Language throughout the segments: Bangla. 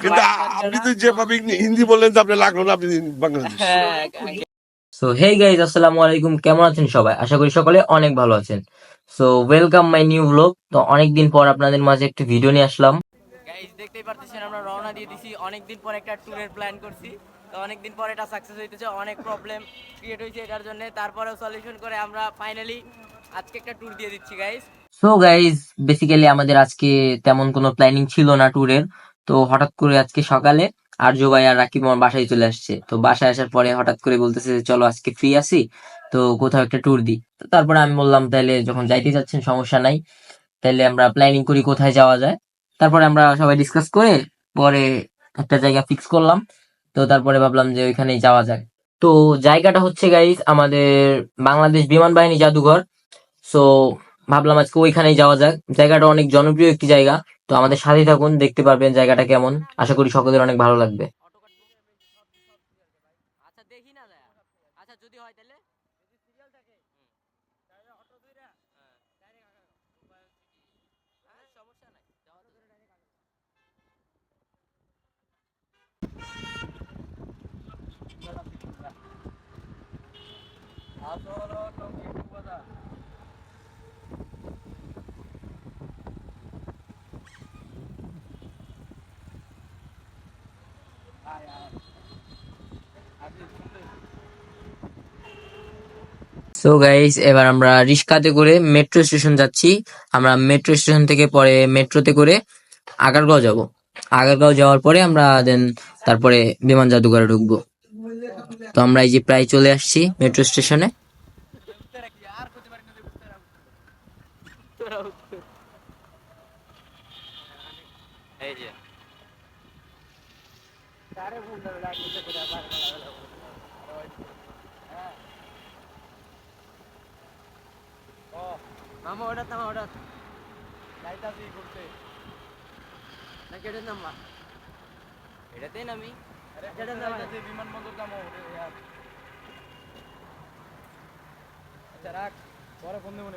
কিন্তু আপনি তো যেভাবে হিন্দি বললেন তো আপনি লাগলো না আপনি বাংলাদেশ। সো হেই গাইজ, আসসালামু আলাইকুম। কেমন আছেন সবাই? আশা করি সকলে অনেক ভালো আছেন। So welcome my new blog. তো অনেকদিন পর আপনাদের মাঝে একটি ভিডিও নিয়ে আসলাম। গাইস দেখতেই পারতেছেন আমরা রওনা দিয়ে দিছি, অনেকদিন পর একটা ট্যুরের প্ল্যান করছি। তো অনেকদিন পর এটা সাকসেস হইতেছে, অনেক প্রবলেম ক্রিয়েট হয়েছে এটার জন্য, তারপরেও সলিউশন করে আমরা ফাইনালি আজকে একটা ট্যুর দিয়ে দিচ্ছি গাইস। সো গাইজ, বেসিক্যালি আমাদের আজকে তেমন কোনো প্ল্যানিং ছিল না ট্যুরের। তো হঠাৎ করে আজকে সকালে আরজু ভাই আর রাকিব আমার বাসায় চলে আসছে। তো বাসায় আসার পরে হঠাৎ করে বলতেছে যে, চলো আজকে ফ্রি আছি, তো কোথাও একটা ট্যুর দিই। তো তারপরে আমি বললাম, তাহলে যখন যাইতে যাচ্ছেন সমস্যা নাই, তাহলে আমরা প্ল্যানিং করি কোথায় যাওয়া যায়। তারপরে আমরা সবাই ডিসকাস করে পরে একটা জায়গা ফিক্স করলাম। তো তারপরে ভাবলাম যে ওইখানেই যাওয়া যায়। তো জায়গাটা হচ্ছে গাইস আমাদের বাংলাদেশ বিমান বাহিনী জাদুঘর। সো ভাবলাম আজকে ওইখানেই যাওয়া যাক। জায়গাটা অনেক জনপ্রিয় একটি জায়গা। তো আমাদের সাথে থাকুন, দেখতে পারবেন জায়গাটা কেমন। আশা করি সকলের অনেক ভালো লাগবে। অটো কাটবো, আচ্ছা দেখি না যায়, আচ্ছা যদি হয় তাহলে যদি সিরিয়াল থাকে তাহলে অটো ধইরা ডাইরেক্ট আগাও, সমস্যা নাই, অটো ধরে ডাইরেক্ট আগাও। আসলো তো কিছু কথা। সো গাইস, এবার আমরা রিক্সাতে করে মেট্রো স্টেশন যাচ্ছি। আমরা মেট্রো স্টেশন থেকে পরে মেট্রোতে করে আগারগাঁও যাব। আগারগাঁও যাওয়ার পরে আমরা দেন তারপরে বিমান জাদুঘরে ঢুকবো। তো আমরা এই যে প্রায় চলে আসছি মেট্রো স্টেশনে। এই যে কারে ফোন ধরে ডাকতেছে কোথায় পাগলা লাগলো। হ্যাঁ ও মামা ওটা নামা, ওটা যাইতাছি ঘুরতে না, কেটে নামা এটাতেই নামি, কেটে নামা বিমানবন্দর নামো। আচ্ছা রাখ, পরে ফোন দেবো।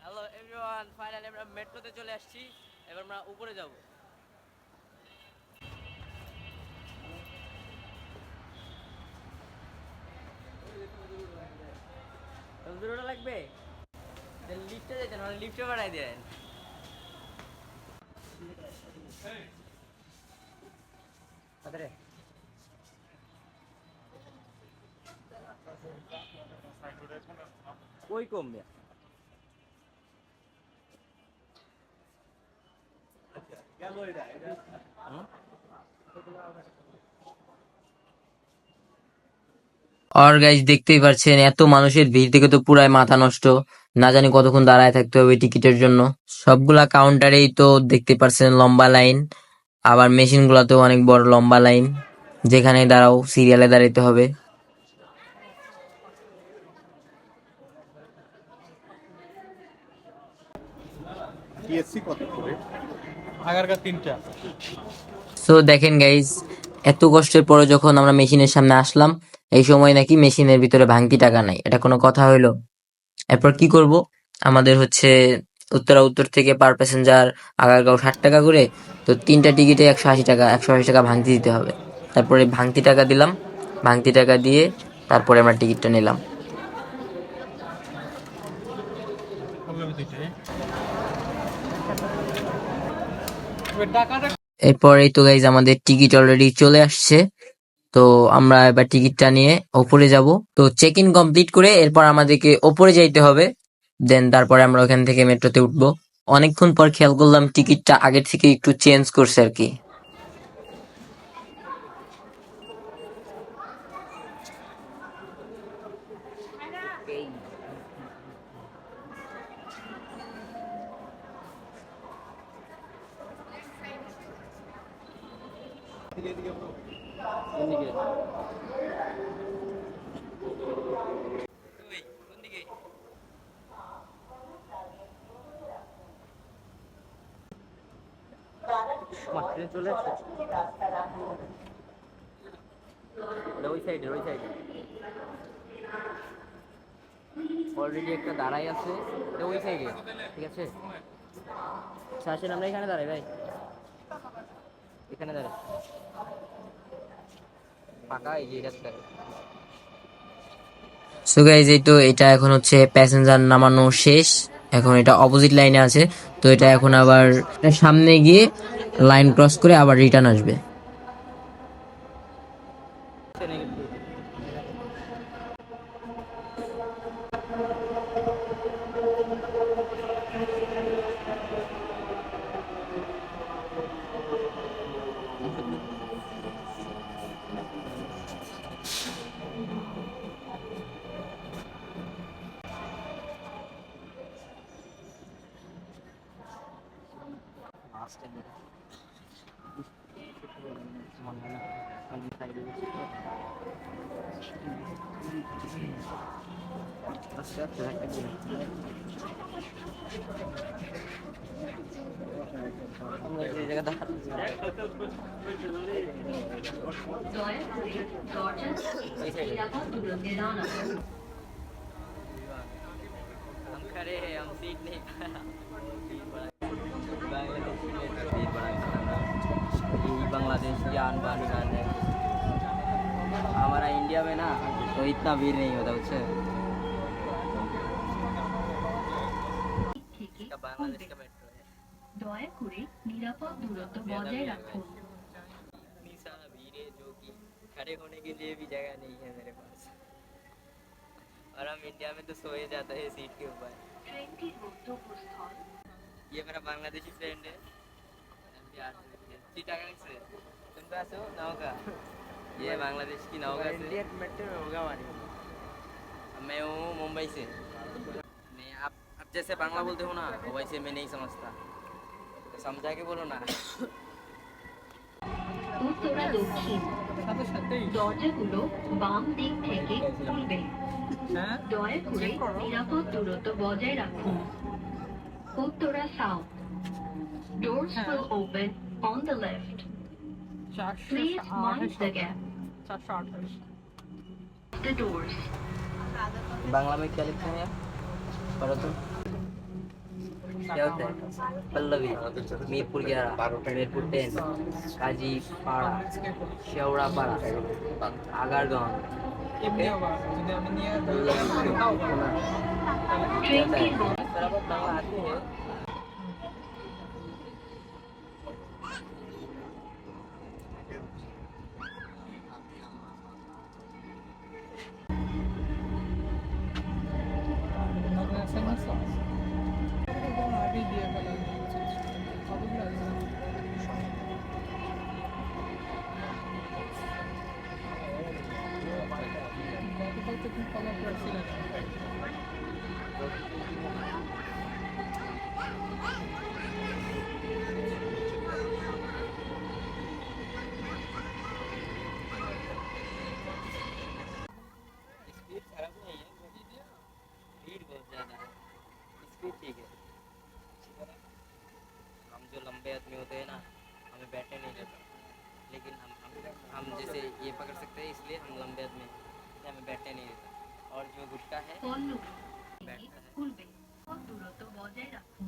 হ্যালো এভরিওয়ান, ফাইনালি আমরা মেট্রোতে চলে আসছি। এবার আমরা উপরে যাব। তন্দুরটা লাগবে, লিফটে যেতেন, মানে লিফটে বাড়াই দেন। আদরে কই কমবে আর গাইজ দেখতেই পাচ্ছেন এত মানুষের ভিড় থেকে তো পুরাই মাথা নষ্ট। না জানি কতক্ষণ দাঁড়ায় থাকতে হবে টিকিটের জন্য। সবগুলা কাউন্টারেই তো দেখতে পাচ্ছেন লম্বা লাইন, আবার মেশিন গুলাতেও অনেক বড় লম্বা লাইন। যেখানে দাঁড়াও সিরিয়ালে দাঁড়াইতে হবে। আগারগা 3টা। সো দেখেন গাইজ, এত কষ্টের পরে যখন আমরা মেশিনের সামনে আসলাম, এই সময় নাকি মেশিনের ভিতরে ভাঙতি টাকা নাই। এটা কোনো কথা হইলো? এরপর কি করব? আমাদের হচ্ছে উত্তরা উত্তর থেকে পার প্যাসেঞ্জার আগারগাঁও 60 টাকা করে। তো 3টা টিকিটে 180 টাকা, 180 টাকা ভাঙতি দিতে হবে। তারপরে ভাঙতি টাকা দিলাম, ভাঙতি টাকা দিয়ে তারপরে আমরা টিকিটটা নিলাম। এরপর এই তো গাইজ আমাদের টিকিট অলরেডি চলে আসছে। তো আমরা এবার টিকিটটা নিয়ে ওপরে যাব। তো চেক ইন কমপ্লিট করে এরপর আমাদেরকে ওপরে যাইতে হবে। দেন তারপরে আমরা ওখান থেকে মেট্রোতে উঠবো। অনেকক্ষণ পর খেয়াল করলাম টিকিটটা আগের থেকে একটু চেঞ্জ করছে আর কি। কোন দিকে? ট্রেন চলে আসছে, ওই সাইডে ওই সাইডে অলরেডি একটা দাঁড়াই আছে, ওই সাইডে। ঠিক আছে, আসেন আমরা এখানে দাঁড়াই ভাই। এখানে দাঁড়া ফাঁকা এই যে এটা। সো গাইজ এই তো এটা এখন হচ্ছে প্যাসেঞ্জার নামানো শেষ, এখন এটা অপোজিট লাইনে আছে, তো এটা এখন আবার সামনে গিয়ে লাইন ক্রস করে আবার রিটার্ন আসবে। हम सीट नहीं यही बांग्लादेश की आन बान शान है। हमारा इंडिया में ना तो इतना भीड़ नहीं होता उससे। बांग्लादेश का मेट्रो है। দয়া করে নিরাপদ দূরত্ব বজায় রাখুন। सारा भीड़ है जो कि खड़े होने के लिए भी जगह नहीं है मेरे पास, और हम इंडिया में तो सोए जाते हैं सीट के ऊपर। ট্রেনটির গন্তব্যস্থল ये मेरा बांग्लादेशी फ्रेंड है, चिटागांग से। तुम कहाँ से हो? नौका। ये बांग्लादेश की नौका से। इंडियन मेट्रो में होगा हमारी। मैं हूँ मुंबई से। नहीं, आप जैसे बांग्ला बोलते हो ना वैसे मैं नहीं समझता, तो समझा के बोलो ना। উত্তরা দক্ষিণ দরজাগুলো বাম দিক থেকে খুলবে। দয়া করে নিরাপদ দূরত্ব বজায় রাখুন। Uttara south doors will open on the left. Please mind the gap. The doors. Bangla में क्या लिखते हैं यार, पढ़ो तो। क्या होता है? पल्लवी, मीरपुर 11, मीरपुर 10, काजी पाड़ा, शेवड़ा पाड़ा, आगारगांव। ট্রেনটির बांग्ला आती है। स्पीड खराब नहीं है, भीड़ बहुत ज़्यादा है, स्पीड ठीक है। हम जो लंबे आदमी होते हैं ना हमें बैठने नहीं देता, लेकिन हम जैसे ये पकड़ सकते हैं इसलिए हम लंबे आदमी हैं, इसलिए हमें बैठने नहीं देता। और जो गुटका है পল্লবী बैठता है। খুলবে। দূরত্ব বজায় রাখুন।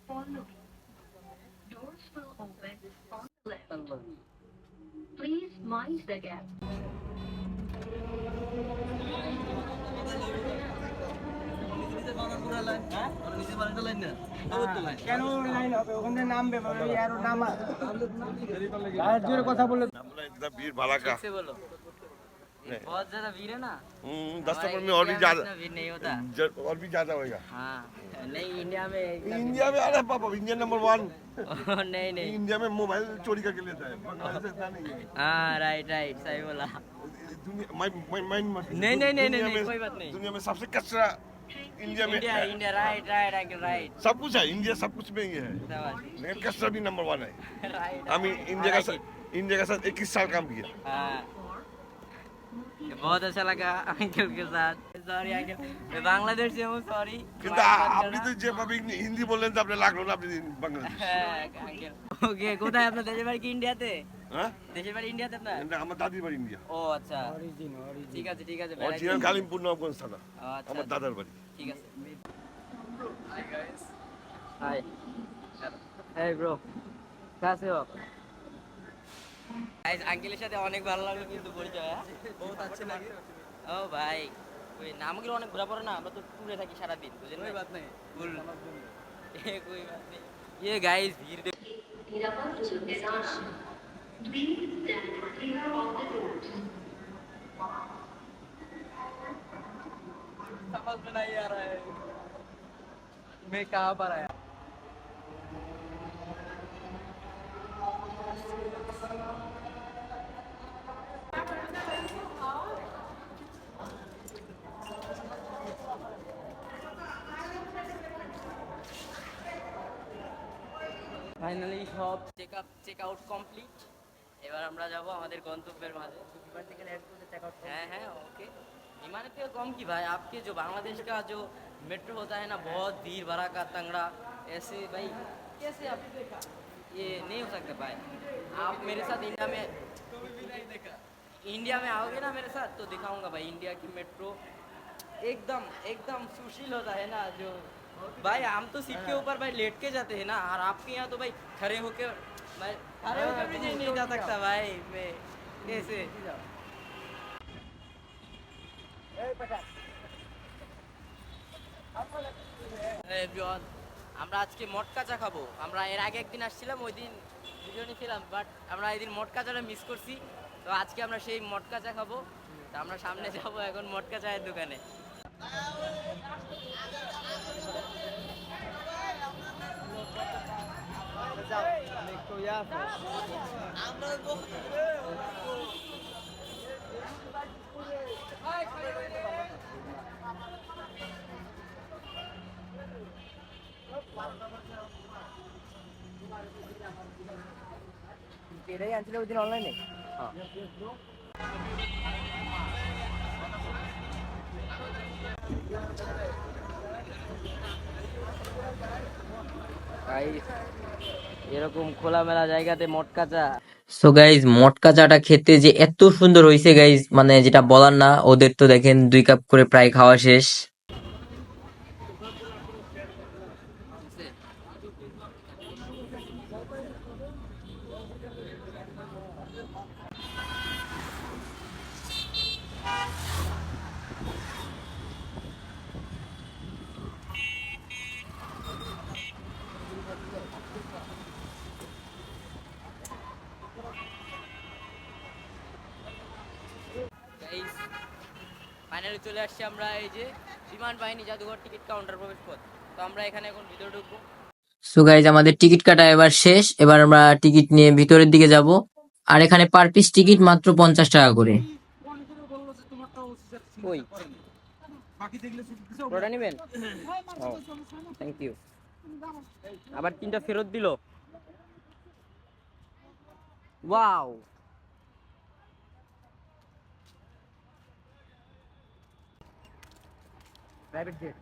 Pallavi doors will open on the left. Please mind the gap. কেন লাইন হবে ওখানে নামবে আর নামা আর জোরে কথা বলে हमला इतना भीड़ भाड़ा का। से बोलो, ये बहुत ज़्यादा भीड़ है ना। 10 हमारे नंबर में और भी इंडिया ज्यादा, इतना भीड़ नहीं होता। और भी ज्यादा होएगा। हाँ नहीं, इंडिया में इतना इंडिया में अरे पापा इंडिया नंबर 1। भीड़- नहीं नहीं। इंडिया में मोबाइल चोरी करके लेता है, बांग्लादेश में इतना नहीं है। हाँ राइट राइट, सही बोला। दुनिया नहीं, नहीं, नहीं, दुनिया नहीं, में- कोई बात नहीं। दुनिया में सबसे कचरा इंडिया में इंडिया है। India right right uncle right. सब कुछ है, इंडिया सब कुछ में ही है, लेकिन कचरा भी नंबर 1 है। राइट हम इंडिया के साथ 21 साल काम किया। हाँ ये बहुत अच्छा लगा अंकल के साथ। सॉरी अंकल, मैं बांग्लादेश से हूँ, सॉरी। কিন্তু আপনি তো যেভাবে হিন্দি বললেন তো আপনি লাগলো না, আপনি বাংলাদেশ। अंकल ओके, কোথায় আপনার দেশের বাড়ি কি ইন্ডিয়াতে? হ্যাঁ, দেশের বাড়ি ইন্ডিয়াতে আপনার? না, আমার দাদির বাড়ি ইন্ডিয়া। ও আচ্ছা ঠিক আছে ঠিক আছে, অরিজিনাল কালিমপুর নবগঞ্জ থানা আচ্ছা আমার দাদার বাড়ি। ঠিক আছে। हाय हे ब्रो, कैसे हो आप? গাইস আঙ্কেলের সাথে অনেক ভালো লাগলো কিন্তু পরিচয়, হ্যাঁ বহুত আচ্ছা লাগে। ও ভাই ওই নামগুলো অনেক ঘোরা পড়ে না, আমরা তো ট্যুরে থাকি সারাদিন, বুঝলেন? কোই বাত নেই, ফুল कोई बात नहीं। ये गाइस भीड़ देखो। Niramal to Vedana. Please stand clear of the road. समझ में नहीं आ रहा है मैं कहाँ पर आया। ফাইনালি সব চেক আউট কমপ্লিট। এবার আমরা যাব আমাদের গন্তব্যের মাঝে। হ্যাঁ হ্যাঁ ओके। विमाने तो कम की भाई, आपके जो बांग्लादेश का जो मेट्रो होता है ना, बहुत भीड़ भरा का तंगड़ा, ऐसे भाई कैसे आप ये नहीं हो सकता भाई। आप मेरे साथ इंडिया में आओगे ना मेरे साथ तो दिखाऊंगा भाई इंडिया की मेट्रो। एकदम एकदम सुशील होता है ना जो भाई, हम तो सीट के ऊपर भाई लेट के जाते हैं ना, और आपके यहाँ तो भाई खड़े होके, भाई खड़े होकर भी नहीं जा सकता भाई मैं, कैसे এভরিওয়ান, আমরা আজকে মটকা চা খাবো। আমরা এর আগে একদিন আসছিলাম, ওই দিন দুজনে ছিলাম, বাট আমরা এদিন মটকা চাটা মিস করছি। তো আজকে আমরা সেই মটকা চা খাবো। তো আমরা সামনে যাব এখন মটকা চায়ের দোকানে। এটাই আনছিল ওই দিন অনলাইনে। এরকম খোলামেলা জায়গাতে মটকা চা। সো গাইজ মটকা চাটা খেতে যে এত সুন্দর হয়েছে গাইজ, মানে যেটা বলার না। ওদের তো দেখেন 2 কাপ করে প্রায় খাওয়া শেষ। ফাইনালি চলে আসছি আমরা এই যে বিমান বাহিনী জাদুঘর টিকিট কাউন্টার প্রবেশ পথ। তো আমরা এখানে এখন ভিতরে ঢুকবো। সো গাইজ আমাদের টিকিট কাটা এবার শেষ। এবার আমরা টিকিট নিয়ে ভিতরের দিকে যাব। আর এখানে পার পিস টিকিট মাত্র 50 টাকা করে। কই ওটা নেবেন? Thank you. আবার 3টা ফেরত দিল। Wow, private jet.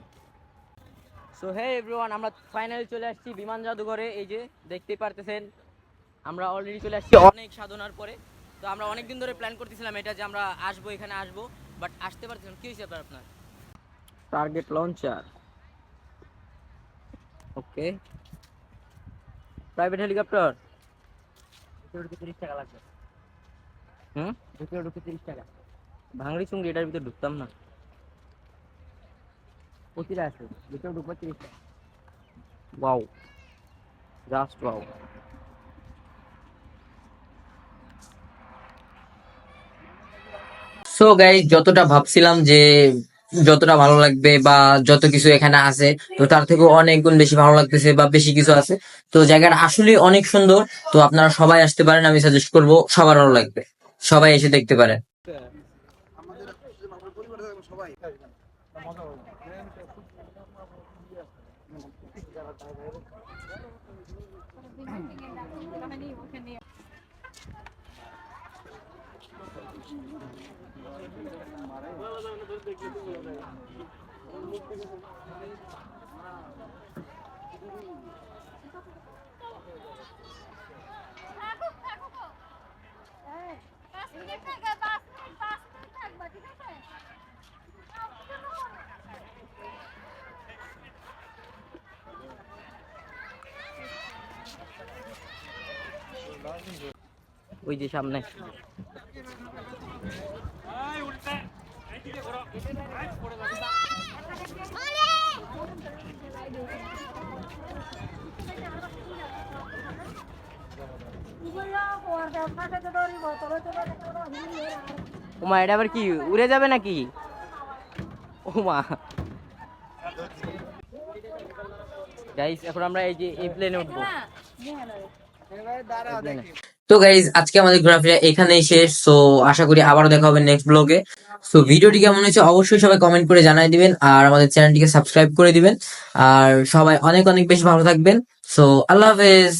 So hey everyone, আমরা ফাইনালি চলে আসছি বিমান জাদুঘরে। এই যে দেখতেই পারতেছেন আমরা অলরেডি চলে আসছি অনেক সাধনার পরে। তো আমরা অনেক দিন ধরে প্ল্যান করতেছিলাম এটা যে আমরা আসবো, এখানে আসবো, বাট আসতে পারতেছিলাম। কি হয়েছে আপনার? টার্গেট লঞ্চার, ওকে। প্রাইভেট হেলিকপ্টার, ঢুকে 30 টাকা লাগবে। ঢুকে 30 টাকা। ভাঙড়ি চুংড়ি এটার ভিতরে ঢুকতাম না। প্রতিটা আছে ভিতরে ঢুকবো 30 টাকা। Wow, just wow. So guys যতটা ভাবছিলাম যে যতটা ভালো লাগবে বা যত কিছু এখানে আছে, তো তার থেকে অনেক গুণ বেশি ভালো লাগতেছে বা বেশি কিছু আছে। তো জায়গাটা আসলে অনেক সুন্দর। তো আপনারা সবাই আসতে পারেন, আমি সাজেস্ট করব, সবার ভালো লাগবে, সবাই এসে দেখতে পারেন। ওই যে সামনে। ওমা এটা আবার কি উড়ে যাবে নাকি? ওমা গাইস এখন আমরা এই যে এই প্লেনে উঠবো। তো গাইজ আজকে আমাদের ঘোরাফেরা এখানেই শেষ। সো আশা করি আবারও দেখা হবে নেক্সট ব্লগে। সো ভিডিওটি কেমন হয়েছে অবশ্যই সবাই কমেন্ট করে জানাই দিবেন, আর আমাদের চ্যানেলটিকে সাবস্ক্রাইব করে দিবেন, আর সবাই অনেক অনেক বেশি ভালো থাকবেন। সো আল্লাহ হাফেজ।